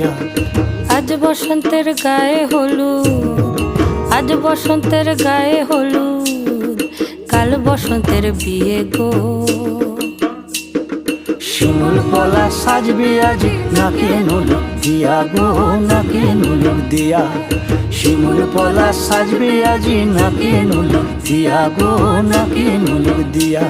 দিয়া। আজ বসন্তের গায়ে হলুদ, আজ বসন্তের গায়ে হলুদ, কাল বসন্তের বিয়ে গো। শিমুল পলা সাজবে আজি নাকে নুলুক দিয়া গো, নাকে নুলুক দিয়া। শিমুল পলা সাজবে আজি নাকে নুলুক দিয়া গো, নাকে নুলুক দিয়া।